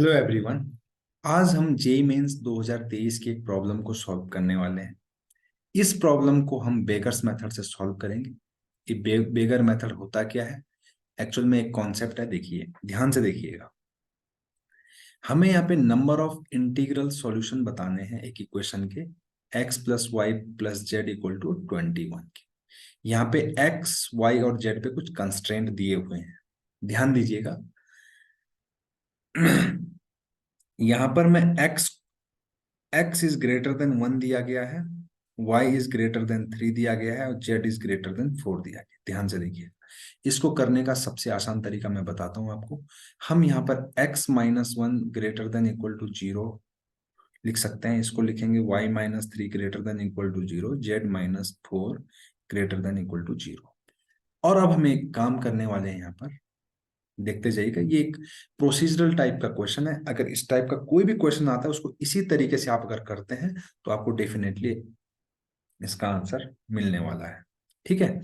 Hello everyone. आज हम JEE mains 2023 की एक प्रॉब्लम को सॉल्व करने वाले हैं। इस प्रॉब्लम को हम बेगर्स मेथड से सॉल्व करेंगे। ये बेगर मेथड होता क्या है? एक्चुअल में एक कॉन्सेप्ट है, देखिए ध्यान से देखिएगा। हमें यहाँ पे नंबर ऑफ इंटीग्रल सॉल्यूशन बताने हैं एक इक्वेशन के, x plus y plus z equal to 21 के। यहाँ पे x, y और z पे कुछ कंस्ट्रेंट दिए हुए हैं, ध्यान दीजिएगा। यहाँ पर मैं x इज ग्रेटर देन 1 दिया गया है, y इज ग्रेटर देन 3 दिया गया है और z इज ग्रेटर देन 4 दिया गया है। ध्यान से देखिए, इसको करने का सबसे आसान तरीका मैं बताता हूं आपको। हम यहाँ पर x minus one greater than equal to zero लिख सकते हैं। इसको लिखेंगे y minus three greater than equal to zero, z minus four greater than equal to zero. और अब हम एक काम करने वाले हैं, यहाँ पर देखते जाइएगा। ये एक प्रोसीजरल टाइप का क्वेश्चन है। अगर इस टाइप का कोई भी क्वेश्चन आता है, उसको इसी तरीके से आप अगर करते हैं तो आपको डेफिनेटली इसका आंसर मिलने वाला है। ठीक है,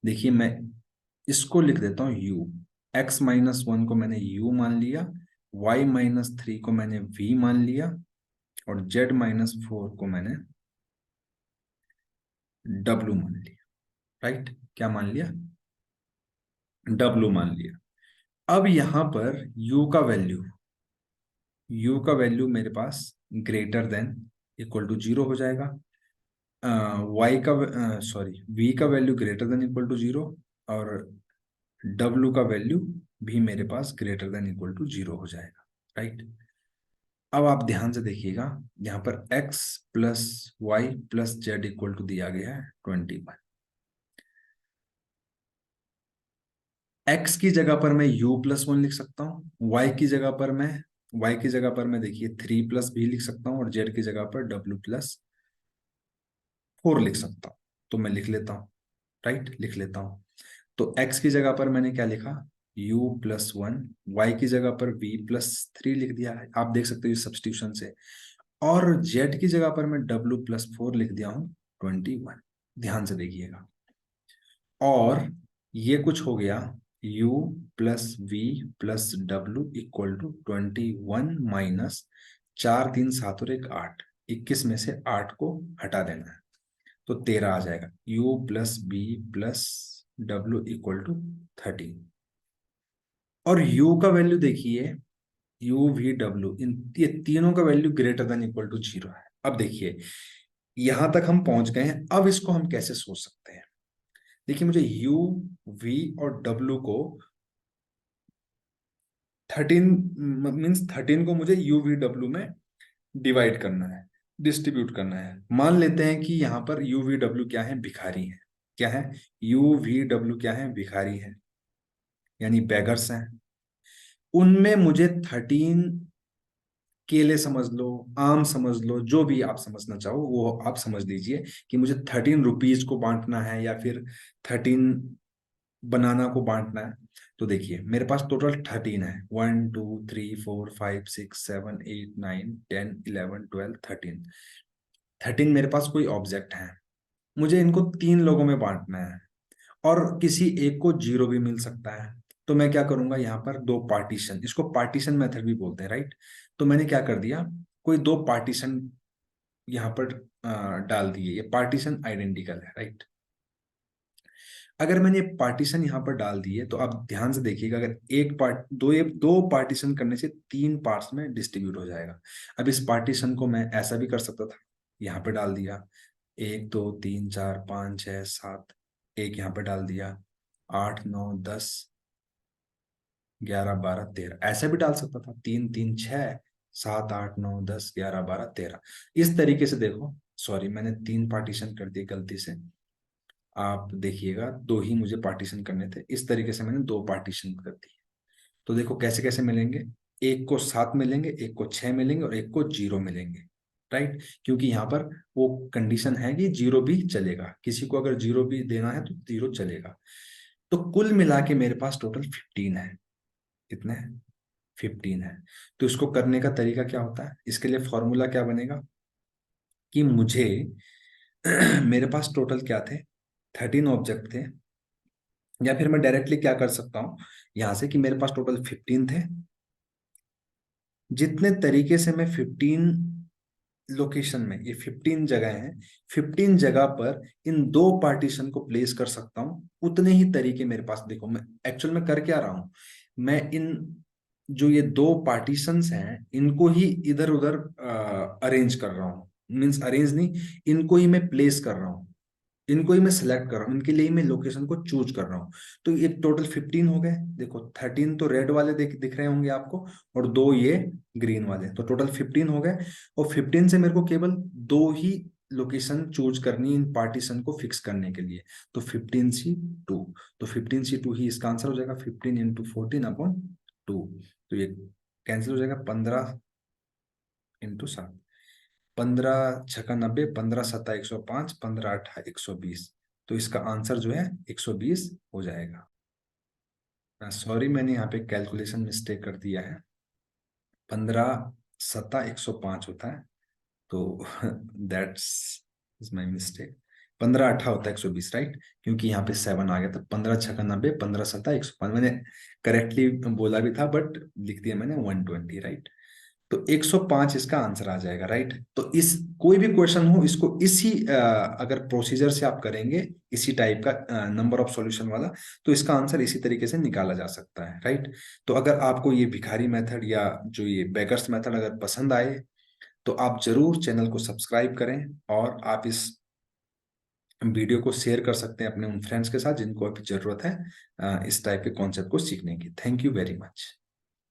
देखिए मैं इसको लिख देता हूं u। x माइनस वन को मैंने u मान लिया, y माइनस थ्री को मैंने v मान लिया और z माइनस फोर को मैंने w मान लिया। राइट, क्या मान लिया? w मान लिया। अब यहां पर u का वैल्यू मेरे पास greater than equal to zero हो जाएगा। y का सॉरी v का value greater than equal to zero और w का वैल्यू भी मेरे पास greater than equal to zero हो जाएगा। राइट, अब आप ध्यान से देखिएगा, यहाँ पर x plus y plus z equal to दिया गया है 21। x की जगह पर मैं u प्लस वन लिख सकता हूँ, y की जगह पर मैं देखिए थ्री प्लस भी लिख सकता हूँ और z की जगह पर w प्लस फोर लिख सकता हूँ। तो मैं लिख लेता हूँ, राइट लिख लेता हूँ। तो x की जगह पर मैंने क्या लिखा? u प्लस वन, वाई की जगह पर v प्लस थ्री लिख दिया है, आप देख सकते हो सब्स्टिट्यूशन से। और z की जगह पर मैं w प्लस फोर लिख दिया हूं 21। ध्यान से देखिएगा। और ये कुछ हो गया, u प्लस वी प्लस डब्ल्यू इक्वल टू 21 माइनस चार तीन सात और एक आठ, 21 में से आठ को हटा देना है तो 13 आ जाएगा। u प्लस बी प्लस डब्ल्यू इक्वल टू 13। और u का वैल्यू देखिए, u वी डब्ल्यू, इन ये तीनों का value greater than equal to zero है। अब देखिए यहां तक हम पहुंच गए हैं। अब इसको हम कैसे सोच सकते हैं? देखिए मुझे u, v और w को 13 मीन्स 13 को मुझे u v w में डिवाइड करना है, डिस्ट्रीब्यूट करना है। मान लेते हैं कि यहाँ पर u v w क्या है? भिखारी है। क्या है? u v w क्या है? भिखारी है, यानी बेगर्स हैं। उनमें मुझे 13, केले समझ लो, आम समझ लो, जो भी आप समझना चाहो वो आप समझ लीजिए कि मुझे 13 रुपीज को बांटना है या फिर 13 बनाना को बांटना है। तो देखिए मेरे पास टोटल 13 है, 1 2 3 4 5 6 7 8 9 10 11 12 13। 13 मेरे पास कोई ऑब्जेक्ट है, मुझे इनको तीन लोगों में बांटना है और किसी एक को जीरो भी मिल सकता है। तो मैं क्या करूंगा, यहाँ पर दो पार्टीशन, इसको पार्टीशन मेथड भी बोलते हैं, राइट। तो मैंने क्या कर दिया, कोई दो पार्टीशन यहाँ पर डाल दिए, ये पार्टीशन आइडेंटिकल है, राइट। अगर मैंने पार्टीशन यहाँ पर डाल दिए तो आप ध्यान से देखिएगा, अगर एक पार्ट दो, ये दो पार्टीशन करने से तीन पार्ट्स में डिस्ट्रीब्यूट हो जाएगा। अब इस पार्टीशन को मैं ऐसा भी कर सकता था, यहाँ पे डाल दिया 1 2 3 4 5 6 7, एक यहाँ पे डाल दिया 8 9 10 11 12 13, ऐसा भी डाल सकता था 3 3 6 7 8 9 10 11 12 13। इस तरीके से देखो, सॉरी मैंने तीन पार्टीशन कर दिए गलती से, आप देखिएगा दो ही मुझे पार्टीशन करने थे, इस तरीके से मैंने दो पार्टीशन कर दिए। तो देखो कैसे कैसे मिलेंगे, एक को 7 मिलेंगे, एक को 6 मिलेंगे और एक को जीरो मिलेंगे, राइट। क्योंकि यहाँ पर वो कंडीशन है कि जीरो भी चलेगा, किसी को अगर जीरो भी देना है तो जीरो चलेगा। तो कुल मिला के मेरे पास टोटल 15 है। कितने हैं? 15 है। तो इसको करने का तरीका क्या होता है, इसके लिए फॉर्मूला क्या बनेगा कि मुझे मेरे पास टोटल क्या थे? 13 ऑब्जेक्ट थे। या फिर मैं डायरेक्टली क्या कर सकता हूं यहां से कि मेरे पास टोटल 15 थे जितने तरीके से मैं 15 लोकेशन में, ये 15 जगह हैं, 15 जगह पर इन दो पार्टीशन को प्लेस कर सकता हूँ, उतने ही तरीके मेरे पास। देखो मैं एक्चुअल में कर क्या रहा हूँ, मैं इन जो ये दो पार्टीशंस हैं इनको ही इधर उधर अरेंज कर रहा हूँ, मीन्स अरेंज नहीं, इनको ही मैं प्लेस कर रहा हूँ, इनको ही मैं सिलेक्ट कर रहा हूँ, इनके लिए ही मैं लोकेशन को चूज कर रहा हूँ। तो ये टोटल 15 हो गए। देखो 13 तो रेड वाले दिख रहे होंगे आपको, और दो ये ग्रीन वाले, तो टोटल 15 हो गए। और 15 से मेरे को केवल दो ही लोकेशन चूज करनी है इन पार्टीशन को फिक्स करने के लिए। तो 15C2, तो 15C2 ही इसका आंसर हो जाएगा, 15 × 14/2। तो ये कैंसिल हो जाएगा, 15 × 7, 15×6 = 90, 15×7 = 105, 15×8 = 120। तो इसका आंसर जो है 120 हो जाएगा। सॉरी, मैंने यहाँ पे कैलकुलेशन मिस्टेक कर दिया है। 15×7 = 105 होता है, तो दैट्स इज माई मिस्टेक। 15×8 होता है 120, राइट, क्योंकि यहाँ पे 7 आ गया था। 15×6 = 90, 15×7 = 105। मैंने करेक्टली बोला भी था, बट लिख दिया मैंने 120, राइट। तो 105 इसका आंसर आ जाएगा, राइट। तो इस कोई भी क्वेश्चन हो, इसको इसी अगर प्रोसीजर से आप करेंगे, इसी टाइप का नंबर ऑफ सॉल्यूशन वाला, तो इसका आंसर इसी तरीके से निकाला जा सकता है, राइट। तो अगर आपको ये भिखारी मेथड या जो ये बेकर्स मेथड अगर पसंद आए, तो आप जरूर चैनल को सब्सक्राइब करें, और आप इस वीडियो को शेयर कर सकते हैं अपने उन फ्रेंड्स के साथ जिनको अभी जरूरत है इस टाइप के कॉन्सेप्ट को सीखने की। Thank you very much.